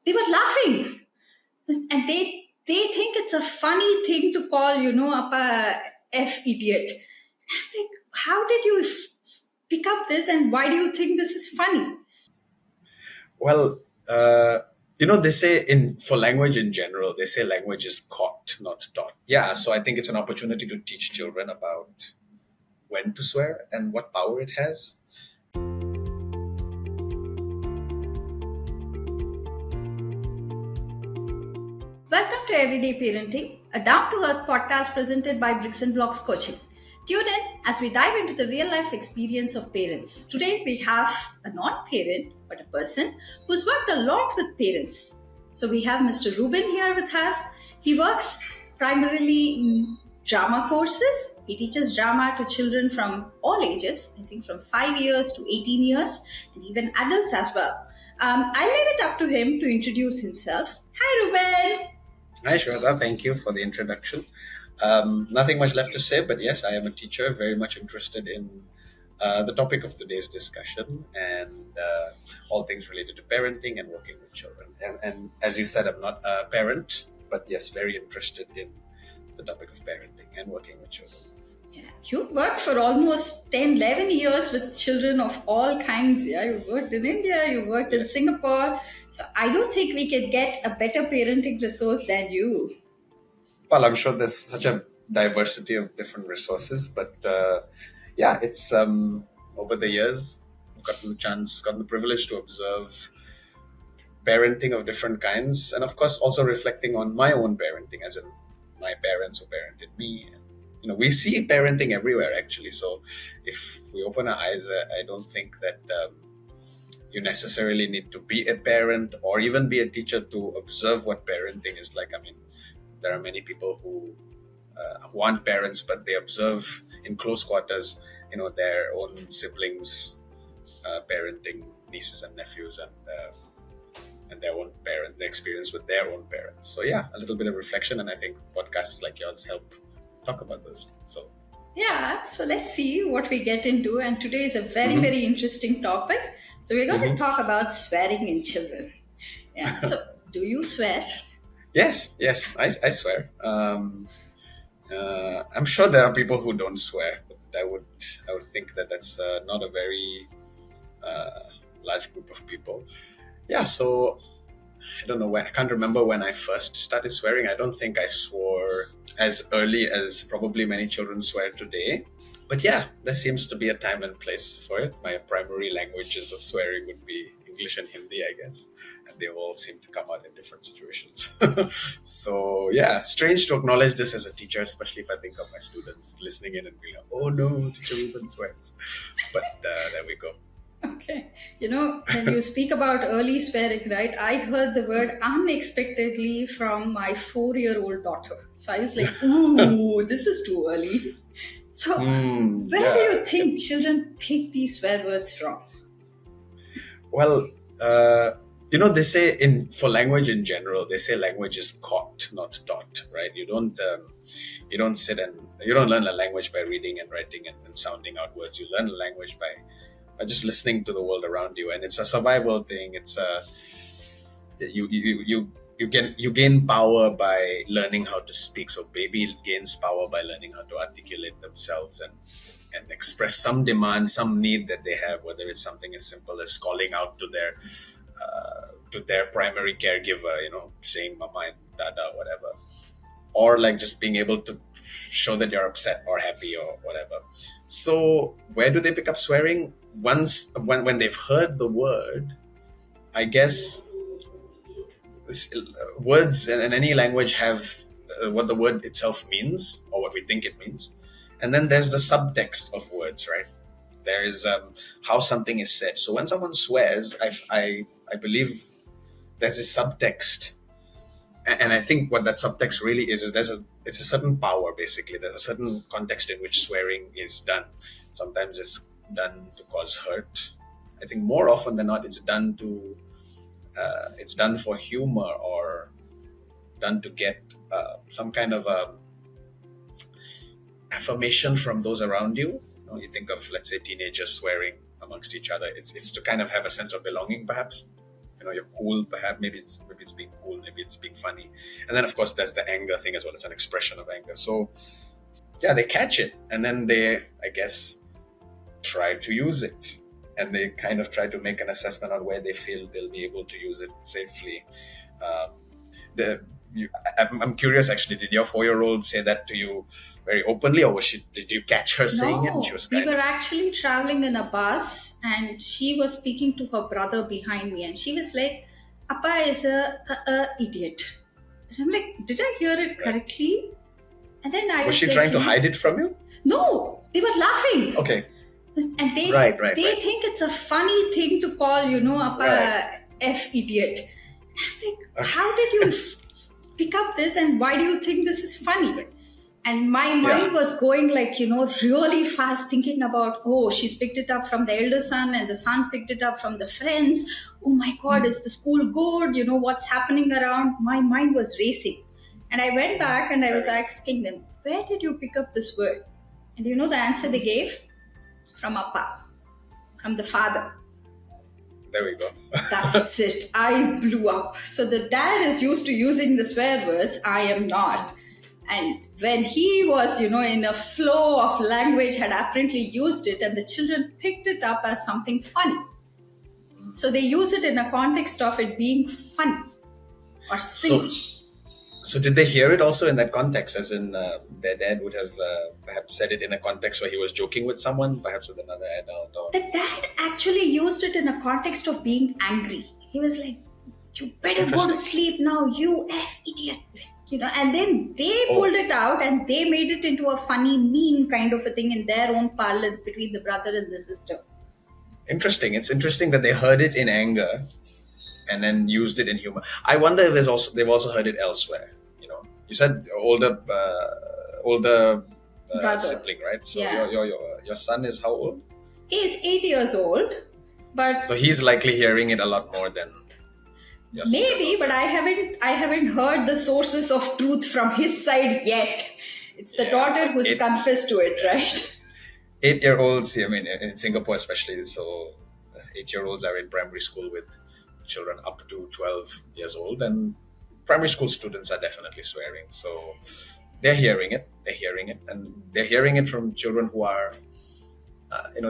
they were laughing, and they think it's a funny thing to call, up a F idiot. I'm like, how did you pick up this, and why do you think this is funny? Well, they say in for language in general, they say language is caught, not taught. Yeah, so I think it's an opportunity to teach children about when to swear and what power it has. Welcome to Everyday Parenting, a down to earth podcast presented by Bricks and Blocks Coaching. Tune in as we dive into the real life experience of parents. Today we have a non parent, but a person who's worked a lot with parents. So we have Mr. Ruben here with us. He works primarily in drama courses. He teaches drama to children from all ages, I think from 5 years to 18 years, and even adults as well. I'll leave it up to him to introduce himself. Hi, Ruben. Hi, Swetha. Thank you for the introduction. Nothing much left to say, but yes, I am a teacher, very much interested in the topic of today's discussion and all things related to parenting and working with children. And as you said, I'm not a parent, but yes, very interested in the topic of parenting and working with children. Yeah, you worked for almost 10, 11 years with children of all kinds. Yeah, you worked in India, you worked in Yes. Singapore. So I don't think we can get a better parenting resource than you. Well, I'm sure there's such a diversity of different resources, but yeah, it's over the years, I've gotten the privilege to observe parenting of different kinds, and of course, also reflecting on my own parenting, as in my parents who parented me. And, we see parenting everywhere actually. So, if we open our eyes, I don't think that you necessarily need to be a parent or even be a teacher to observe what parenting is like. I mean, there are many people who aren't parents, but they observe in close quarters, their own siblings parenting nieces and nephews and their own the experience with their own parents. So yeah, a little bit of reflection, and I think podcasts like yours help talk about those. So Yeah, so let's see what we get into. And today is a very, mhm, very interesting topic. So we're going to mhm. talk about swearing in children. Yeah, so do you swear? Yes, I swear. I'm sure there are people who don't swear, but I would think that that's not a very uh, large group of people. Yeah, so I don't know when. I can't remember when I first started swearing. I don't think I swore as early as probably many children swear today. But yeah, there seems to be a time and place for it. My primary languages of swearing would be English and Hindi, I guess. And they all seem to come out in different situations. So yeah, strange to acknowledge this as a teacher, especially if I think of my students listening in and being like, oh no, Teacher Ruben swears. But there we go. Okay. When you speak about early swearing, right, I heard the word unexpectedly from my 4-year-old daughter. So I was like, ooh, this is too early. So, where do Yeah, you think children pick these swear words from? well, they say in for language in general, they say language is caught, not taught, right? You don't sit and you don't learn a language by reading and writing and sounding out words. You learn a language by just listening to the world around you, and it's a survival thing. It's a you gain power by learning how to speak. So baby gains power by learning how to articulate themselves and express some demand, some need that they have, whether it's something as simple as calling out to their primary caregiver, saying mama and dada, whatever, or like just being able to show that you're upset or happy or whatever. So where do they pick up swearing? Once when they've heard the word, I guess words in any language have what the word itself means or what we think it means, and then there's the subtext of words, right? There is how something is said. So when someone swears, I believe there's a subtext, and I think what that subtext really is it's a certain power. Basically, there's a certain context in which swearing is done. Sometimes it's done to cause hurt. I think more often than not, it's done for humor or done to get some kind of affirmation from those around you. You think of, let's say, teenagers swearing amongst each other. It's to kind of have a sense of belonging, perhaps. you're cool, perhaps maybe it's being cool, maybe it's being funny. And then of course there's the anger thing as well. It's an expression of anger. So yeah, they catch it, and then they, I guess, try to use it, and they kind of try to make an assessment on where they feel they'll be able to use it safely. um, the I'm curious actually, did your 4-year-old say that to you very openly, or did you catch her saying it and she No, was we kind were of actually traveling in a bus, and she was speaking to her brother behind me, and she was like, "Appa is a idiot." And I'm like, "Did I hear it right? correctly?" And then I Was was she like, trying to hide it from you? "No, they were laughing." Okay. And they Right, right, they right, think it's a funny thing to call, right. Appa F idiot. I'm like, Okay. how did you pick up this, and why do you think this is funny? Interesting. And my mind Yeah. was going like, really fast, thinking about, oh, she's picked it up from the elder son, and the son picked it up from the friends. Oh my God, Hmm. is the school good? What's happening around? My mind was racing. And I went back and I was Fair enough. asking them, where did you pick up this word? And the answer they gave? From Appa, from the father. There we go. That's it. I blew up. So the dad is used to using the swear words. I am not. And when he was, in a flow of language, had apparently used it, and the children picked it up as something funny. So they use it in a context of it being funny or So, silly. so did they hear it also in that context, as in their dad would have perhaps said it in a context where he was joking with someone, perhaps with another adult, or The dad actually used it in a context of being angry. He was like, "You better go to interesting. sleep now, you F idiot." And then they Oh, pulled it out and they made it into a funny, mean kind of a thing in their own parlance between the brother and the sister. interesting. It's interesting that they heard it in anger and then used it in humor. I wonder if they've also heard it elsewhere. You said older Brother. sibling, right? So Yeah. your son is how old? He is 8 years old, but So he's likely hearing it a lot more than your maybe, but daughter. I haven't heard the sources of truth from his side yet. It's the Yeah, daughter who's it confessed to it, yeah. right? 8-year-olds, I mean, in Singapore especially, so 8-year-olds are in primary school with children up to 12 years old, and primary school students are definitely swearing. So and they're hearing it from children who are,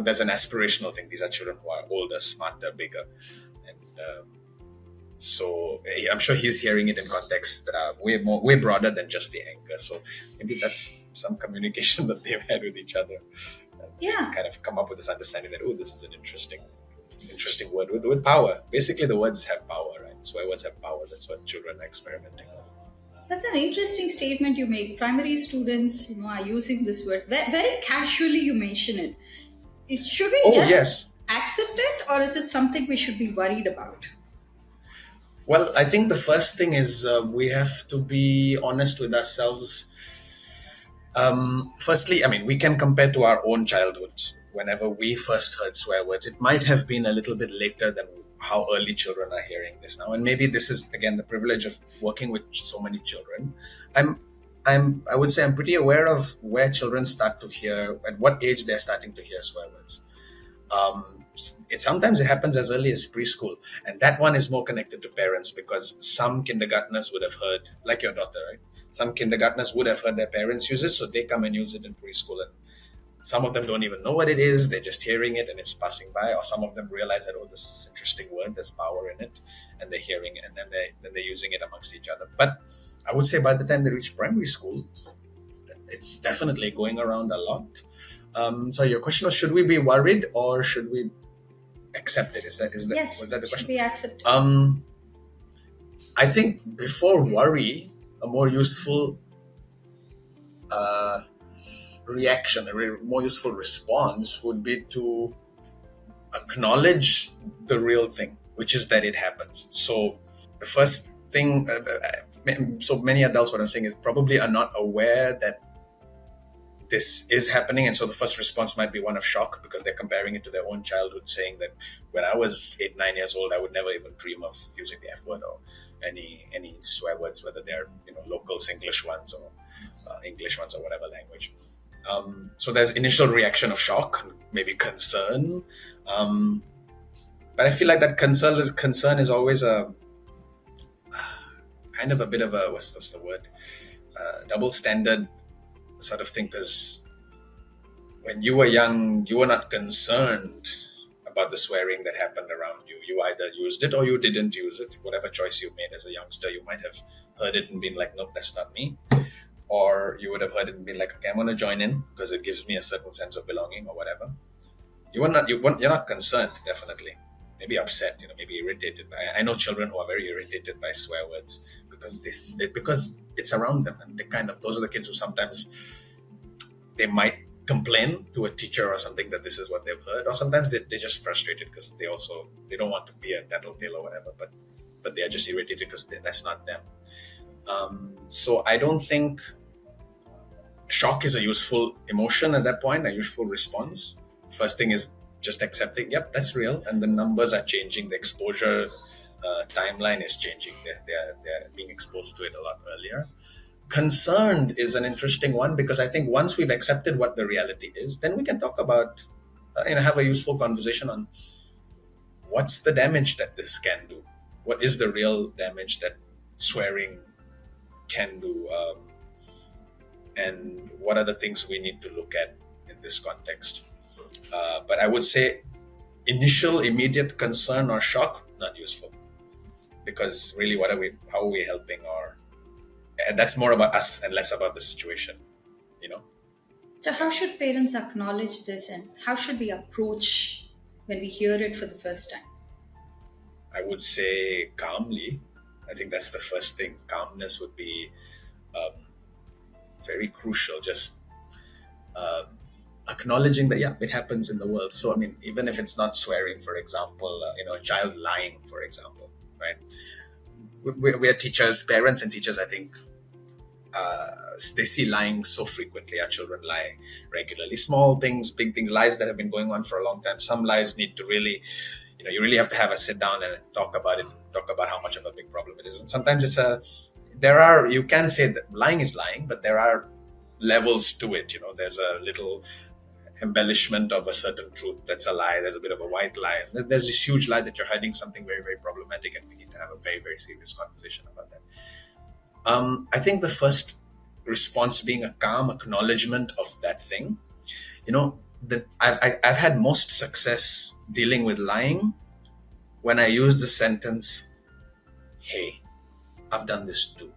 there's an aspirational thing. These are children who are older, smarter, bigger. And so I'm sure he's hearing it in contexts that are way broader than just the anger. So maybe that's some communication that they've had with each other. They've Yeah. kind of come up with this understanding that, oh, this is an interesting word with power. Basically, the words have power, right? Swear words have power. That's what children are experimenting on. That's an interesting statement you make. Primary students, are using this word very casually. You mention it. Should we Oh just yes. accept it, or is it something we should be worried about? Well, I think the first thing is we have to be honest with ourselves. Firstly, I mean, we can compare to our own childhoods. Whenever we first heard swear words, it might have been a little bit later than how early children are hearing this now. And maybe this is again the privilege of working with so many children. I'm, I would say I'm pretty aware of where children start to hear, at what age they're starting to hear swear words. Sometimes it happens as early as preschool, and that one is more connected to parents because some kindergartners would have heard, like your daughter, right? Some kindergartners would have heard their parents use it, so they come and use it in preschool, and some of them don't even know what it is. They're just hearing it and it's passing by, or some of them realize that, oh, this is an interesting word, there's power in it, and they're hearing it, and then they're using it amongst each other. But I would say by the time they reach primary school, it's definitely going around a lot. So your question was, should we be worried or should we accept it? Was Yes, that the should question? be accepted. Um, I think before worry, a more useful uh, reaction, more useful response would be to acknowledge the real thing, which is that it happens. So the first thing, so many adults, what I'm saying is probably are not aware that this is happening, and so the first response might be one of shock because they're comparing it to their own childhood, saying that when I was 8, 9 years old, I would never even dream of using the F word or any swear words, whether they're local Singlish ones or English ones or whatever language. So there's initial reaction of shock, maybe concern, um, But I feel like that concern is always a kind of a bit of a what's the word, double standard sort of thing, because when you were young, you were not concerned about the swearing that happened around you. You either used it or you didn't use it. Whatever choice you made as a youngster, you might have heard it and been like, nope, that's not me. Or you would have heard it and been like, okay, I'm going to join in because it gives me a certain sense of belonging or whatever. You're not concerned, definitely. Maybe upset, maybe irritated. I know children who are very irritated by swear words because it's around them, and those are the kids who sometimes they might complain to a teacher or something that this is what they've heard, or sometimes they're just frustrated because they don't want to be a tattletale or whatever, but they are just irritated because that's not them. So I don't think shock is a useful emotion at that point, a useful response. First thing is just accepting, yep, that's real, and the numbers are changing, the exposure timeline is changing. They're being exposed to it a lot earlier. Concerned is an interesting one because I think once we've accepted what the reality is, then we can talk about, have a useful conversation on what's the damage that this can do. What is the real damage that swearing can do? And what are the things we need to look at in this context? But I would say initial immediate concern or shock, not useful. Because really, how are we helping, and that's more about us and less about the situation, you know? So, how should parents acknowledge this and how should we approach when we hear it for the first time? I would say calmly. I think that's the first thing. Calmness would be very crucial. Just acknowledging that, yeah, it happens in the world. So, I mean, even if it's not swearing, for example, a child lying, for example, right? We are teachers, parents and teachers, I think, they see lying so frequently. Our children lie regularly. Small things, big things, lies that have been going on for a long time. Some lies need to really, you really have to have a sit down and talk about it, talk about how much of a big problem it is. And sometimes you can say that lying is lying, but there are levels to it. There's a little embellishment of a certain truth that's a lie. There's a bit of a white lie. There's this huge lie that you're hiding something very, very problematic, and we need to have a very, very serious conversation about that. I think the first response being a calm acknowledgement of that thing. I've had most success dealing with lying when I use the sentence, "Hey, I've done this too.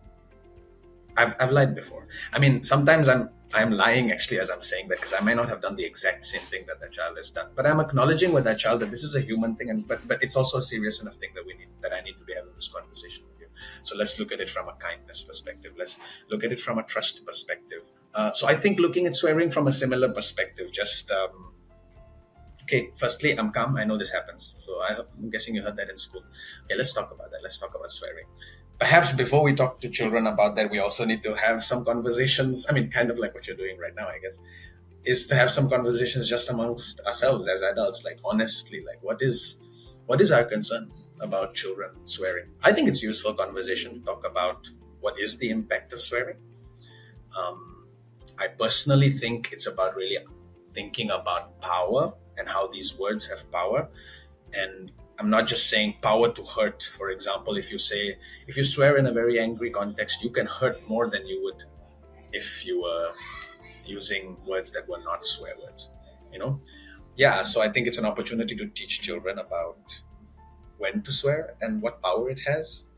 I've lied before." I mean, sometimes I'm lying actually as I'm saying that because I may not have done the exact same thing that child has done, but I'm acknowledging with that child that this is a human thing, but it's also a serious enough thing that I need to be having this conversation with you. So let's look at it from a kindness perspective. Let's look at it from a trust perspective. So I think looking at swearing from a similar perspective, just okay, firstly, I'm calm. I know this happens. So I'm guessing you heard that in school. Okay, let's talk about that. Let's talk about swearing. Perhaps before we talk to children about that, we also need to have some conversations. I mean, kind of like what you're doing right now, I guess, is to have some conversations just amongst ourselves as adults, like honestly, like what is our concerns about children swearing? I think it's useful conversation to talk about what is the impact of swearing. I personally think it's about really thinking about power and how these words have power. And I'm not just saying power to hurt. For example, if you swear in a very angry context, you can hurt more than you would if you were using words that were not swear words, Yeah, so I think it's an opportunity to teach children about when to swear and what power it has,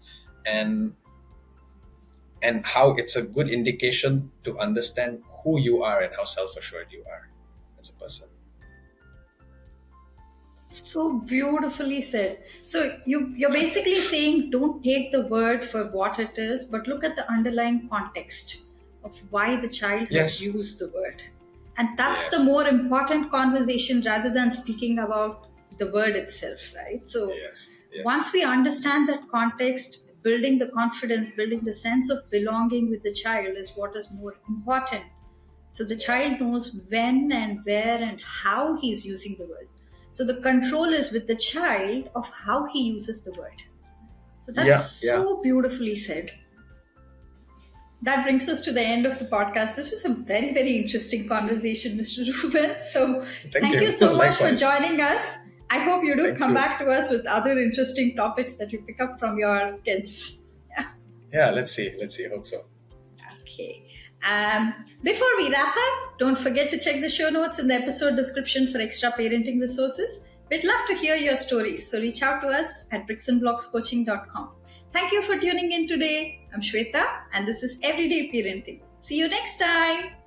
and how it's a good indication to understand who you are and how self-assured you are as a person. So beautifully said. So you're basically saying don't take the word for what it is, but look at the underlying context of why the child has Yes. used the word. And that's the Yes. more important conversation rather than speaking about the word itself, right? So Yes. Yes. once we understand that context, building the confidence, building the sense of belonging with the child is what is more important. So the child knows when and where and how he's using the word. So the control is with the child of how he uses the word. So that's Yeah. so beautifully said. That brings us to the end of the podcast. This was a very, very interesting conversation, Mr. Ruben. So Thank thank you. you so much for Likewise. joining us. I hope you do Thank come you. back to us with other interesting topics that you pick up from your kids. Yeah. Yeah, let's see. Let's see. Hope so. Okay. Before we wrap up, don't forget to check the show notes in the episode description for extra parenting resources. We'd love to hear your stories, so reach out to us at bricksandblockscoaching.com. Thank you for tuning in today. I'm Swetha, and this is Everyday Parenting. See you next time.